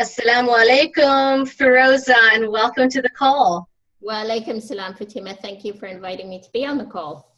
Assalamu alaikum, Firoza, and welcome to the call. Wa alaikum salam, Fatima. Thank you for inviting me to be on the call.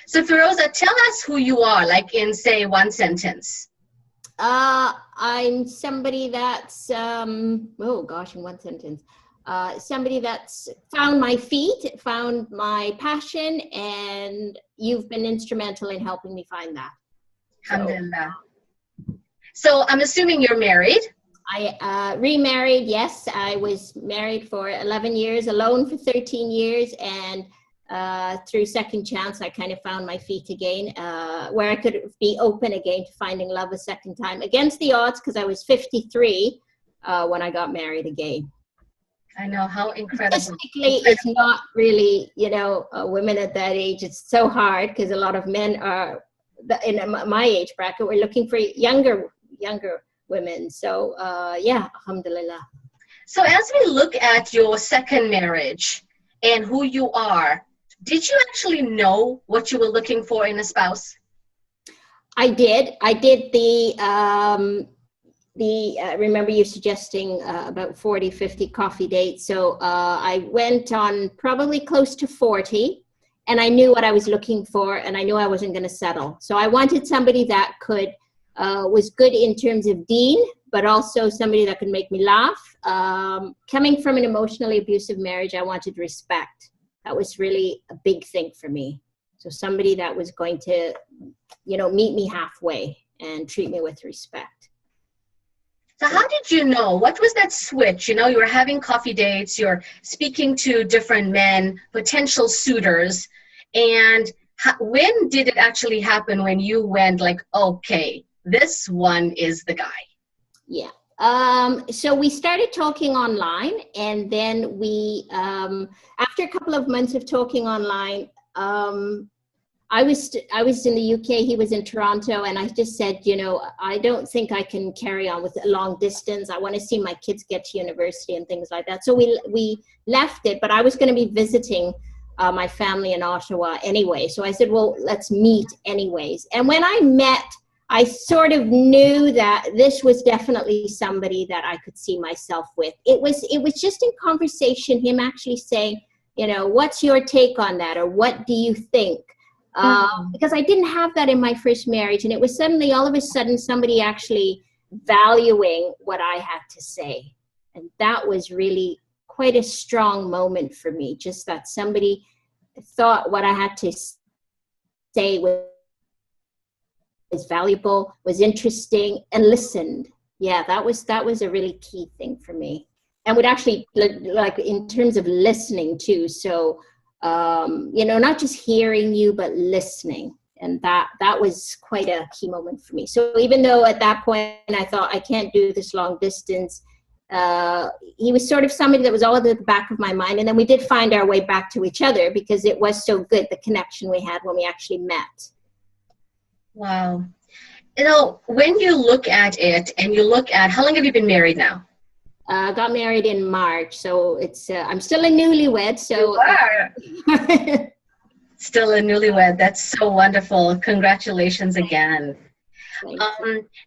So, Firoza, tell us who you are, like in, say, one sentence. I'm somebody that's, oh gosh, in one sentence. Somebody that's found my feet, found my passion, and you've been instrumental in helping me find that. Alhamdulillah. So, I'm assuming you're married. I remarried, yes. I was married for 11 years, alone for 13 years, and through second chance, I kind of found my feet again, where I could be open again to finding love a second time, against the odds, because I was 53 when I got married again. I know, how incredible. Statistically, it's not really, women at that age, it's so hard, because a lot of men are, in my age bracket, we're looking for younger women. So yeah, alhamdulillah. So as we look at your second marriage and who you are, did you actually know what you were looking for in a spouse? I did I remember you suggesting about 40, 50 coffee dates. So I went on probably close to 40, and I knew what I was looking for, and I knew I wasn't going to settle. So I wanted somebody that was good in terms of deen, but also somebody that could make me laugh. Coming from an emotionally abusive marriage, I wanted respect. That was really a big thing for me. So somebody that was going to, meet me halfway and treat me with respect. So how did you know? What was that switch? You were having coffee dates, you're speaking to different men, potential suitors, and when did it actually happen when you went like, okay, this one is the guy? Yeah. So we started talking online, and then we, after a couple of months of talking online, I was in the UK, he was in Toronto, and I just said, I don't think I can carry on with a long distance. I want to see my kids get to university and things like that. So we left it, but I was going to be visiting my family in Ottawa anyway. So I said, well, let's meet anyways. And when I met, I sort of knew that this was definitely somebody that I could see myself with. It was just in conversation, him actually saying, what's your take on that? Or what do you think? Because I didn't have that in my first marriage. And it was suddenly, all of a sudden, somebody actually valuing what I had to say. And that was really quite a strong moment for me. Just that somebody thought what I had to say was valuable, was interesting, and listened. Yeah, that was a really key thing for me, and would actually, like, in terms of listening too. So not just hearing you, but listening, and that was quite a key moment for me. So even though at that point I thought I can't do this long distance, he was sort of somebody that was all at the back of my mind, and then we did find our way back to each other because it was so good, the connection we had when we actually met. Wow. When you look at it and you look at, how long have you been married now? Got married in March, so it's I'm still a newlywed. So you are. Still a newlywed. That's so wonderful. Congratulations again.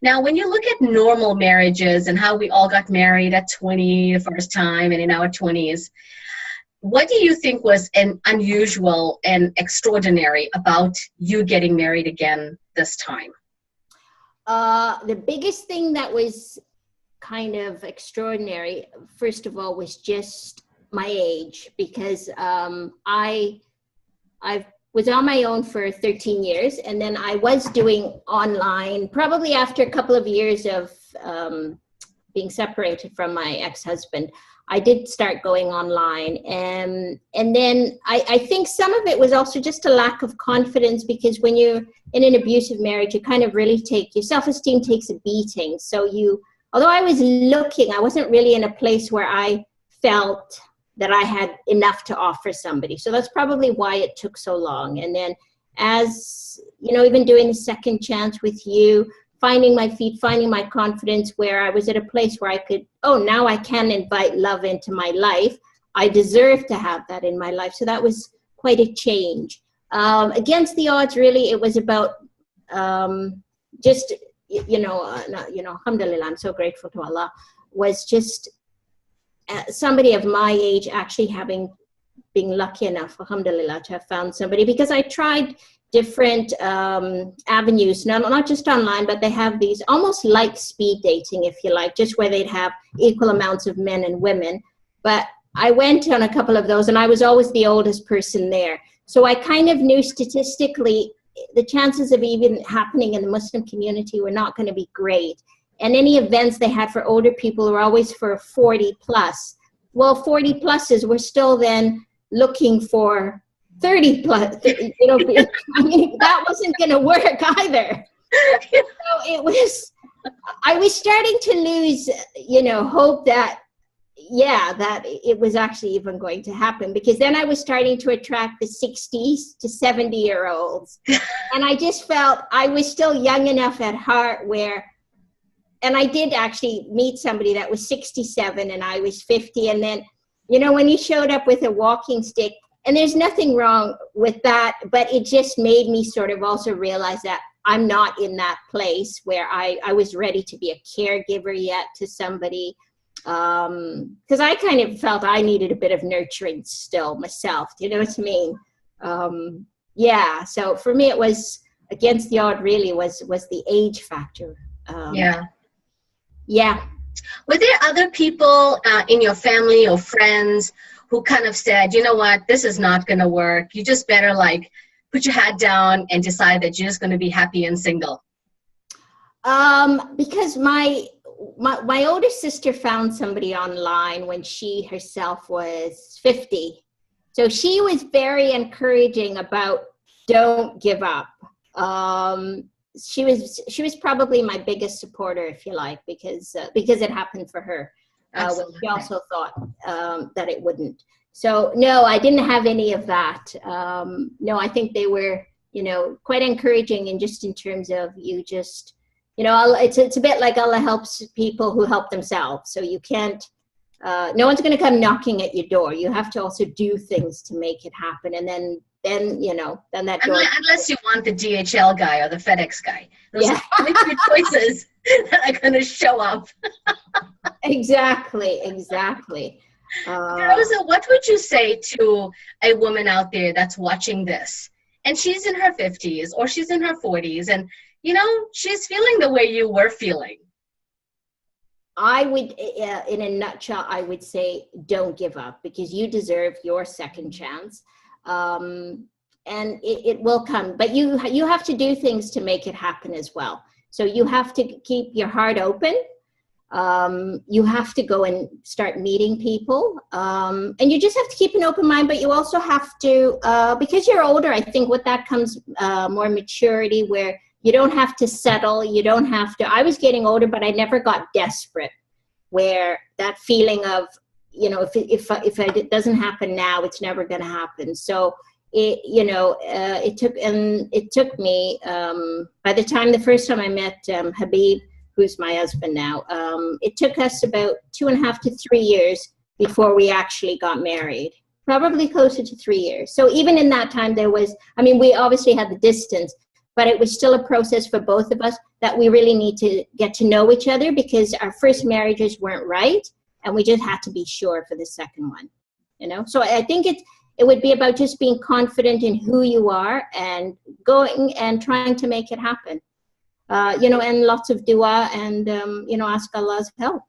Now, when you look at normal marriages and how we all got married at 20 the first time and in our 20s, what do you think was unusual and extraordinary about you getting married again this time? The biggest thing that was kind of extraordinary, first of all, was just my age, because I was on my own for 13 years, and then I was doing online probably after a couple of years of being separated from my ex-husband. I did start going online, and then I think some of it was also just a lack of confidence, because when you're in an abusive marriage, you kind of really your self-esteem takes a beating. So although I was looking, I wasn't really in a place where I felt that I had enough to offer somebody. So that's probably why it took so long. And then as, even doing the second chance with you, finding my feet, finding my confidence, where I was at a place where I could, now I can invite love into my life. I deserve to have that in my life. So that was quite a change. Against the odds, really, it was about just, alhamdulillah, I'm so grateful to Allah. was just somebody of my age actually being lucky enough, alhamdulillah, to have found somebody, because I tried different avenues, not just online, but they have these almost like speed dating, if you like, just where they'd have equal amounts of men and women. But I went on a couple of those, and I was always the oldest person there. So I kind of knew statistically the chances of even happening in the Muslim community were not going to be great. And any events they had for older people were always for 40 plus. Well, 40 pluses were still then looking for 30 plus, you know, I mean, that wasn't going to work either. So I was starting to lose, you know, hope that, that it was actually even going to happen, because then I was starting to attract the 60s to 70-year-olds. And I just felt I was still young enough at heart where, and I did actually meet somebody that was 67 and I was 50. And then, you know, when he showed up with a walking stick, and there's nothing wrong with that, but it just made me sort of also realize that I'm not in that place where I was ready to be a caregiver yet to somebody. Because I kind of felt I needed a bit of nurturing still myself. Do you know what I mean? So for me, it was against the odd, really, was the age factor. Yeah. Were there other people in your family or friends who kind of said, you know what, this is not going to work. You just better like put your head down and decide that you're just going to be happy and single? Because my older sister found somebody online when she herself was 50. So she was very encouraging about don't give up. She was probably my biggest supporter, if you like, because it happened for her. When she also thought that it wouldn't. So no, I didn't have any of that. No, I think they were, you know, quite encouraging, and just in terms of you just, you know, it's a bit like Allah helps people who help themselves. So you can't, no one's going to come knocking at your door. You have to also do things to make it happen, and then you know, then that door. Unless you want the DHL guy or the FedEx guy. Those are the two choices that are going to show up. Exactly. Firoza, what would you say to a woman out there that's watching this, and she's in her 50s or she's in her 40s, and, you know, she's feeling the way you were feeling? I would, in a nutshell, I would say don't give up, because you deserve your second chance. And it will come, but you have to do things to make it happen as well. So you have to keep your heart open. You have to go and start meeting people. And you just have to keep an open mind, but you also have to, because you're older, I think with that comes more maturity, where you don't have to settle. You don't have to, I was getting older, but I never got desperate, where that feeling of, you know, if it doesn't happen now, it's never going to happen. So it took me, by the time the first time I met Habib, who's my husband now, it took us about 2.5 to 3 years before we actually got married. Probably closer to 3 years. So even in that time, we obviously had the distance, but it was still a process for both of us that we really need to get to know each other, because our first marriages weren't right, and we just had to be sure for the second one, you know? So I think it would be about just being confident in who you are and going and trying to make it happen. And lots of dua and, ask Allah's help.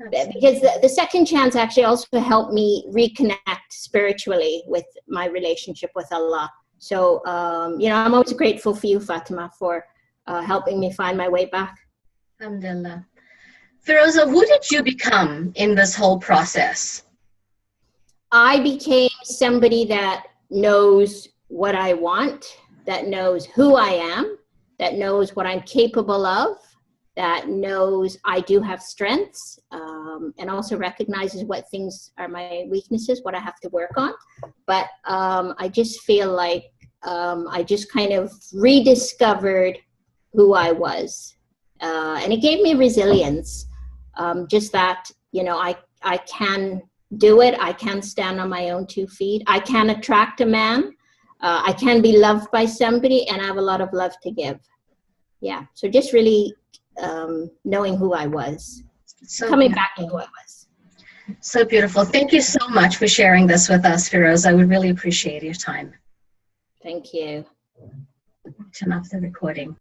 Absolutely. Because the second chance actually also helped me reconnect spiritually with my relationship with Allah. So, I'm always grateful for you, Fatima, for helping me find my way back. Alhamdulillah. Firoza, who did you become in this whole process? I became somebody that knows what I want, that knows who I am, that knows what I'm capable of, that knows I do have strengths, and also recognizes what things are my weaknesses, what I have to work on. But I just feel like I just kind of rediscovered who I was. And it gave me resilience, just that, I can do it. I can stand on my own 2 feet. I can attract a man. I can be loved by somebody, and I have a lot of love to give. Yeah. So just really knowing who I was. So coming back to beautiful. who I was. So beautiful. Thank you so much for sharing this with us, Firoza. We really appreciate your time. Thank you. Turn off the recording.